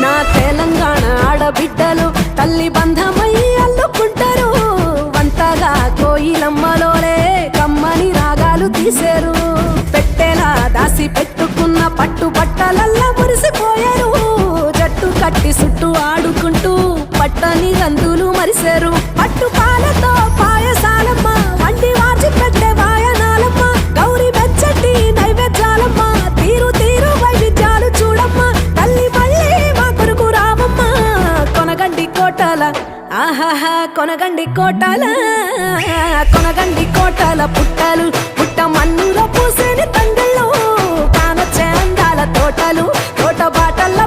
నా తెలంగాణ ఆడబిడ్డలు తల్లి బంధమై అల్లుకుంటారు. వంతగా కోయిలమ్మలోలే కమ్మని రాగాలు తీశారు. పెట్టేలా దాసి పెట్టుకున్న పట్టు బట్టలల్లా మురిసిపోయారు. జట్టు కట్టి చుట్టూ ఆడుకుంటూ పట్టని రందులు మరిశారు. పట్టు పాలతో పాయసాలమ్మ వండి వాచి పెట్టే వాయనాలమ్మ. గౌరీ వెచ్చటి నైవేద్యాలమ్మ తీరు తీరు వైవిధ్యాలు చూడమ్మ. తల్లి మళ్ళీ మా కొరకు రావమ్మ. కొనగండి కోటల ఆహాహా కొనగండి కోటల కొనగండి కోటల పుట్టలు పుట్ట మన్నులో పూసేని తండ్రులు కానొచ్చే అందాల తోటలు తోట బాటల్ల